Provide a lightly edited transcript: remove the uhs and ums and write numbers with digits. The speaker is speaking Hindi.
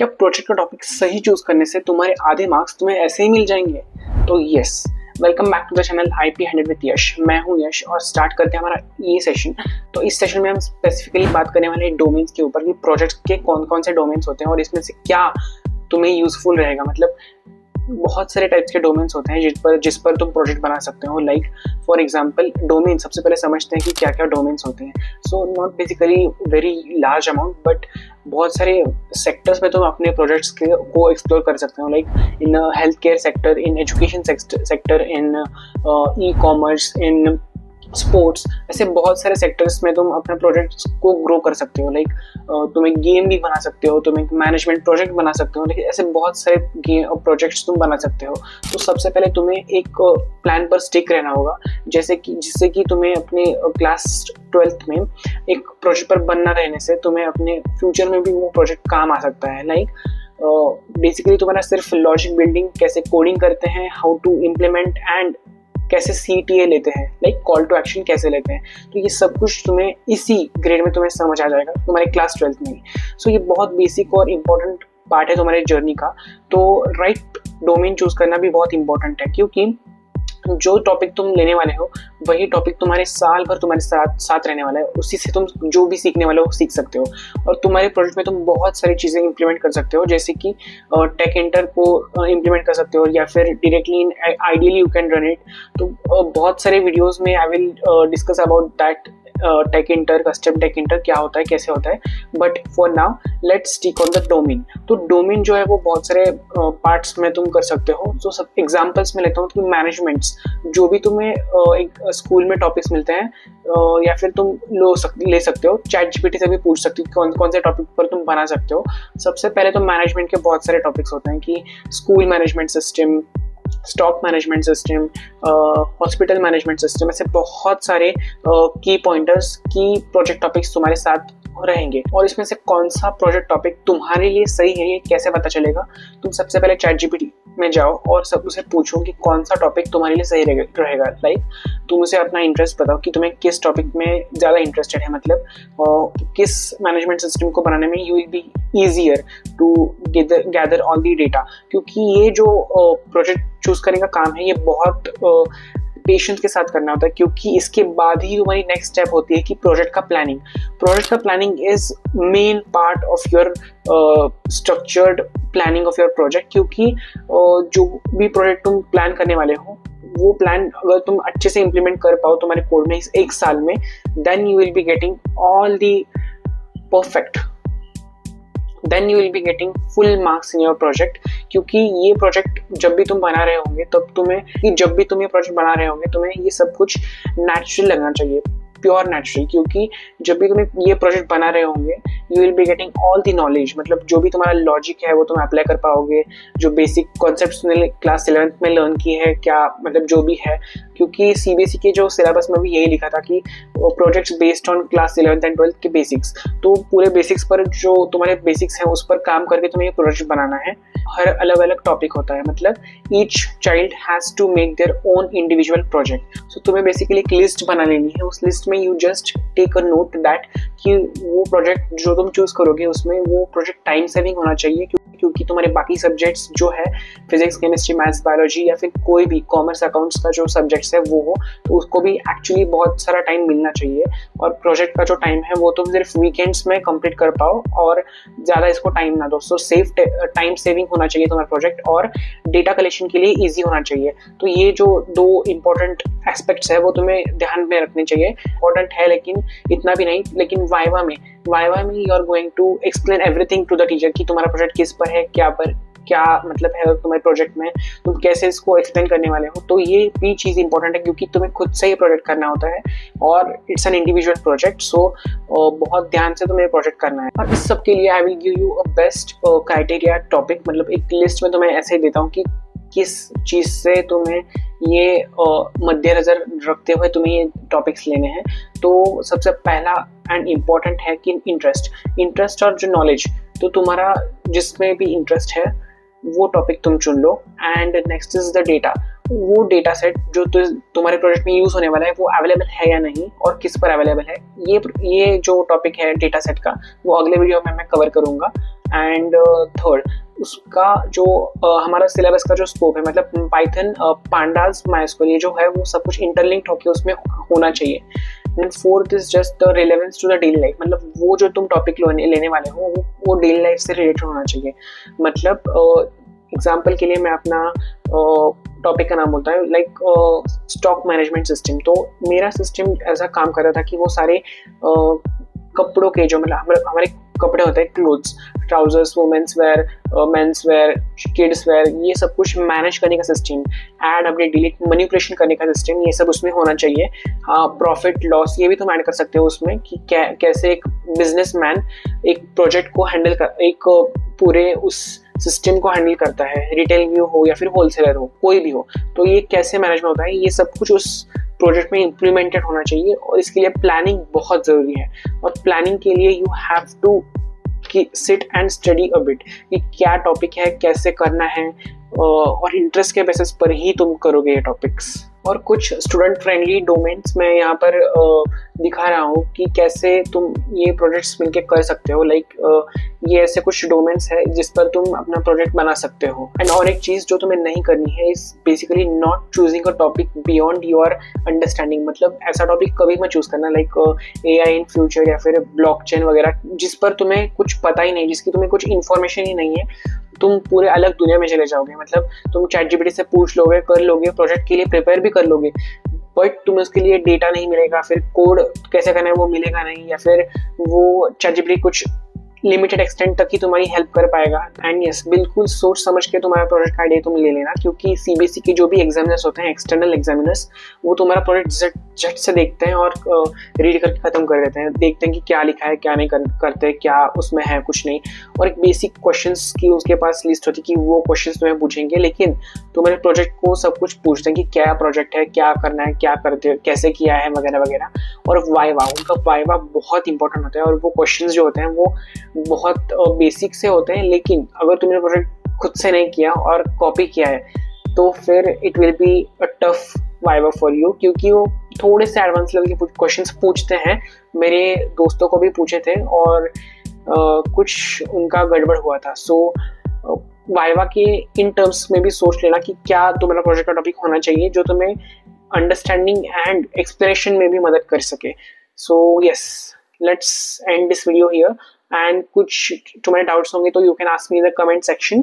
क्या प्रोजेक्ट का टॉपिक सही चूज करने से तुम्हारे आधे मार्क्स तुम्हें ऐसे ही मिल जाएंगे? तो yes, welcome back to the channel IP 100 with Yash. मैं हूं यश और स्टार्ट करते हैं हमारा ये सेशन। तो इस सेशन में हम स्पेसिफिकली बात करने वाले हैं डोमेन्स के ऊपर कि प्रोजेक्ट्स के कौन कौन से डोमेन्स होते हैं और इसमें से क्या तुम्हें यूजफुल रहेगा। मतलब बहुत सारे टाइप्स के डोमेन्स होते हैं जिस पर तुम प्रोजेक्ट बना सकते हो। लाइक फॉर एग्जांपल डोमेन, सबसे पहले समझते हैं कि क्या क्या डोमेन्स होते हैं। So not basically very large amount, but बहुत सारे सेक्टर्स में तुम अपने प्रोजेक्ट्स को एक्सप्लोर कर सकते हो। Like in health care sector, in education sector, in e commerce, in sports, ऐसे बहुत सारे सेक्टर्स में तुम अपने प्रोजेक्ट्स को ग्रो कर सकते हो। लाइक तुम एक गेम भी बना सकते हो, तुम एक मैनेजमेंट प्रोजेक्ट बना सकते हो, लेकिन ऐसे बहुत सारे प्रोजेक्ट्स तुम बना सकते हो। तो सबसे पहले तुम्हें एक प्लान पर स्टिक रहना होगा, जिससे कि तुम्हें अपने क्लास 12th में एक प्रोजेक्ट पर बनना रहने से तुम्हें अपने फ्यूचर में भी वो प्रोजेक्ट काम आ सकता है। लाइक बेसिकली तुम्हारा सिर्फ लॉजिक बिल्डिंग, कैसे कोडिंग करते हैं, हाउ टू इम्प्लीमेंट एंड कैसे CTA लेते हैं, लाइक कॉल टू एक्शन कैसे लेते हैं, तो ये सब कुछ तुम्हें इसी ग्रेड में तुम्हें समझ आ जाएगा तुम्हारे क्लास 12th में। सो ये बहुत बेसिक और इम्पोर्टेंट पार्ट है तुम्हारे जर्नी का। तो राइट डोमेन चूज करना भी बहुत इंपॉर्टेंट है, क्योंकि जो टॉपिक तुम लेने वाले हो वही टॉपिक तुम्हारे साल भर तुम्हारे साथ रहने वाला है। उसी से तुम जो भी सीखने वाले हो सीख सकते हो और तुम्हारे प्रोजेक्ट में तुम बहुत सारी चीज़ें इंप्लीमेंट कर सकते हो, जैसे कि टेक एंटर को इंप्लीमेंट कर सकते हो या फिर directly in ideally you can run it. तो बहुत सारे वीडियोस में I will discuss about that tech enter, custom tech enter क्या होता है, कैसे होता है। But for now let's stick on the domain. तो डोमेन जो है वो बहुत सारे पार्ट्स में तुम कर सकते हो। तो सब एग्जांपल्स में लेता हूँ कि मैनेजमेंट्स, जो भी तुम्हें एक स्कूल में टॉपिक्स मिलते हैं या फिर तुम ले सकते हो, ChatGPT से भी पूछ सकते हो कौन कौन से टॉपिक पर तुम बना सकते हो। सबसे पहले तो मैनेजमेंट के बहुत सारे टॉपिक्स होते हैं कि school management system, stock management system, hospital management system, ऐसे बहुत सारे की पॉइंटर्स, की प्रोजेक्ट टॉपिक्स तुम्हारे साथ रहेंगे। और इसमें से कौन सा प्रोजेक्ट टॉपिक तुम्हारे लिए सही है ये कैसे पता चलेगा? तुम सबसे पहले ChatGPT में जाओ और सब उसे पूछो कि कौन सा टॉपिक तुम्हारे लिए सही रहेगा। लाइक तुम उसे अपना इंटरेस्ट बताओ कि तुम्हें किस टॉपिक में ज़्यादा इंटरेस्टेड है, मतलब किस मैनेजमेंट सिस्टम को बनाने में you will be easier to gather all the data. क्योंकि ये जो प्रोजेक्ट चूज करने का काम है ये बहुत पेशेंस के साथ करना होता है, क्योंकि इसके बाद ही तुम्हारी नेक्स्ट स्टेप होती है कि प्रोजेक्ट का प्लानिंग। प्रोजेक्ट का planning is main part of your structured planning of your project. क्योंकि जो भी प्रोजेक्ट तुम प्लान करने वाले हो वो प्लान अगर तुम अच्छे से इम्प्लीमेंट कर पाओ तुम्हारे कोड में इस एक साल में, then you will be getting all the perfect, then you will be getting full marks in your project। क्योंकि ये प्रोजेक्ट जब भी तुम बना रहे होंगे जब भी तुम ये प्रोजेक्ट बना रहे होंगे तुम्हें ये सब कुछ नेचुरल लगना चाहिए, प्योर नेचुरल। क्योंकि जब भी तुम ये प्रोजेक्ट बना रहे होंगे you will be getting all the knowledge, मतलब जो भी तुम्हारा लॉजिक है वो तुम अप्लाई कर पाओगे, जो बेसिक कॉन्सेप्ट्स तुमने क्लास 11th में लर्न की है, क्या मतलब जो भी है। क्योंकि CBSE के जो सिलेबस में भी यही लिखा था कि projects based on class 11th and 12th के बेसिक्स। तो पूरे बेसिक्स पर जो तुम्हारे बेसिक्स हैं उस पर काम करके तुम्हें ये प्रोजेक्ट बनाना है। हर अलग अलग टॉपिक होता है, मतलब each child has to make their own individual project. So तुम्हें बेसिकली एक लिस्ट बना लेनी है, उस लिस्ट में you just take a note that कि वो प्रोजेक्ट जो तुम चूज करोगे उसमें वो प्रोजेक्ट टाइम सेविंग होना चाहिए। क्योंकि तुम्हारे बाकी सब्जेक्ट्स जो है फिजिक्स, केमिस्ट्री, मैथ्स, बायोलॉजी या फिर कोई भी कॉमर्स, अकाउंट्स का जो सब्जेक्ट्स है वो हो, तो उसको भी एक्चुअली बहुत सारा टाइम मिलना चाहिए। और प्रोजेक्ट का जो टाइम है वो तुम सिर्फ वीकेंड्स में कंप्लीट कर पाओ और ज़्यादा इसको टाइम ना दो। सो टाइम सेविंग होना चाहिए तुम्हारा प्रोजेक्ट और डेटा कलेक्शन के लिए ईजी होना चाहिए। तो ये जो दो इंपॉर्टेंट एस्पेक्ट्स है वो तुम्हें ध्यान में रखने चाहिए। इंपॉर्टेंट है लेकिन इतना भी नहीं। लेकिन वाइवा में you are going to explain everything to the teacher कि तुम्हारा प्रोजेक्ट किस पर है, क्या मतलब है तुम्हारे प्रोजेक्ट में, तुम कैसे इसको एक्सप्लेन करने वाले हो। तो ये भी चीज़ इंपॉर्टेंट है क्योंकि तुम्हें खुद से ये प्रोजेक्ट करना होता है और इट्स एन इंडिविजुअल प्रोजेक्ट। सो बहुत ध्यान से तुम्हें प्रोजेक्ट करना है। और इस सब के लिए I will give you a best criteria topic, मतलब एक लिस्ट में तुम्हें ऐसे ही देता हूँ कि किस चीज़ से तुम्हें ये मद्देनजर रखते हुए तुम्हें ये टॉपिक्स लेने हैं। तो सबसे पहला एंड इम्पॉर्टेंट है कि इंटरेस्ट और जो नॉलेज, तो तुम्हारा जिसमें भी इंटरेस्ट है वो टॉपिक तुम चुन लो। And next is the data, वो डेटा सेट जो तुम्हारे प्रोजेक्ट में यूज़ होने वाला है वो अवेलेबल है या नहीं और किस पर अवेलेबल है। ये जो टॉपिक है डेटा सेट का वो अगले वीडियो में मैं कवर करूँगा। एंड थर्ड, उसका जो हमारा सिलेबस का जो स्कोप है, मतलब पाइथन, पांडास, माइस्क्वेल, ये जो है वो सब कुछ इंटरलिंक्ड होकर उसमें होना चाहिए। And fourth is just the relevance to the daily life, मतलब वो जो तुम टॉपिक लेने वाले हो वो डेली लाइफ से रिलेटेड होना चाहिए। मतलब एग्जाम्पल के लिए मैं अपना टॉपिक का नाम बोलता है, लाइक स्टॉक मैनेजमेंट सिस्टम। तो मेरा सिस्टम ऐसा काम कर रहा था कि वो सारे कपड़ों के जो मतलब हमारे कपड़े होते हैं, clothes, trousers, women's wear, men's wear, kids wear, ये सब कुछ मैनेज करने का system, add, update, delete, manipulation करने का सिस्टम, ये सब उसमें होना चाहिए। हाँ, प्रॉफिट लॉस ये भी तुम ऐड कर सकते हो उसमें कि कैसे एक बिजनेसमैन एक प्रोजेक्ट को हैंडल कर, एक पूरे उस सिस्टम को हैंडल करता है, रिटेल व्यू हो या फिर होलसेलर हो, कोई भी हो, तो ये कैसे मैनेज में होता है, ये सब कुछ उस प्रोजेक्ट में इम्प्लीमेंटेड होना चाहिए। और इसके लिए प्लानिंग बहुत ज़रूरी है, और प्लानिंग के लिए you have to sit and study a bit कि क्या टॉपिक है, कैसे करना है, और इंटरेस्ट के बेसिस पर ही तुम करोगे ये टॉपिक्स। और कुछ स्टूडेंट फ्रेंडली डोमेन्स मैं यहाँ पर दिखा रहा हूँ कि कैसे तुम ये प्रोजेक्ट्स मिलके कर सकते हो। लाइक ये ऐसे कुछ डोमेन्स है जिस पर तुम अपना प्रोजेक्ट बना सकते हो। एंड और एक चीज़ जो तुम्हें नहीं करनी है is basically not choosing a topic beyond your understanding. मतलब ऐसा टॉपिक कभी मत चूज करना लाइक AI इन फ्यूचर या फिर ब्लॉकचेन वगैरह, जिस पर तुम्हें कुछ पता ही नहीं, जिसकी तुम्हें कुछ इन्फॉर्मेशन ही नहीं है। तुम पूरे अलग दुनिया में चले जाओगे। मतलब तुम ChatGPT से पूछ लोगे, कर लोगे, प्रोजेक्ट के लिए प्रिपेयर भी कर लोगे, बट तुम्हें उसके लिए डेटा नहीं मिलेगा, फिर कोड कैसे करना है वो मिलेगा नहीं, या फिर वो ChatGPT कुछ लिमिटेड एक्सटेंट तक ही तुम्हारी हेल्प कर पाएगा। एंड यस, बिल्कुल सोच समझ के तुम्हारा प्रोजेक्ट का आइडिया तुम ले लेना, क्योंकि CBSE के जो भी एग्जामिनर्स होते हैं, एक्सटर्नल एग्जामिनर्स, वो तुम्हारा प्रोजेक्ट झट से देखते हैं और रीड करके खत्म कर देते हैं, देखते हैं कि क्या लिखा है, क्या नहीं करते, क्या उसमें है, कुछ नहीं। और एक बेसिक क्वेश्चंस की उसके पास लिस्ट होती है कि वो क्वेश्चंस तुम्हें पूछेंगे, लेकिन तुम्हारे प्रोजेक्ट को सब कुछ पूछते हैं कि क्या प्रोजेक्ट है, क्या करना है, क्या करते हो, कैसे किया है, वगैरह वगैरह। और वाइवा, उनका वाइवा बहुत इंपॉर्टेंट होता है, और वो क्वेश्चन जो होते हैं वो बहुत बेसिक से होते हैं, लेकिन अगर तुमने प्रोजेक्ट खुद से नहीं किया और कॉपी किया है तो फिर it will be a tough viva for you, क्योंकि वो थोड़े से एडवांस लेवल के क्वेश्चंस पूछते हैं। मेरे दोस्तों को भी पूछे थे और कुछ उनका गड़बड़ हुआ था। सो वाइवा के इन टर्म्स में भी सोच लेना कि क्या तुम्हारा प्रोजेक्ट का टॉपिक होना चाहिए जो तुम्हें अंडरस्टैंडिंग एंड एक्सप्लेनेशन में भी मदद कर सके। So yes, let's end this video here. And कुछ तुम्हारे डाउट्स होंगे तो you can ask me in the comment section.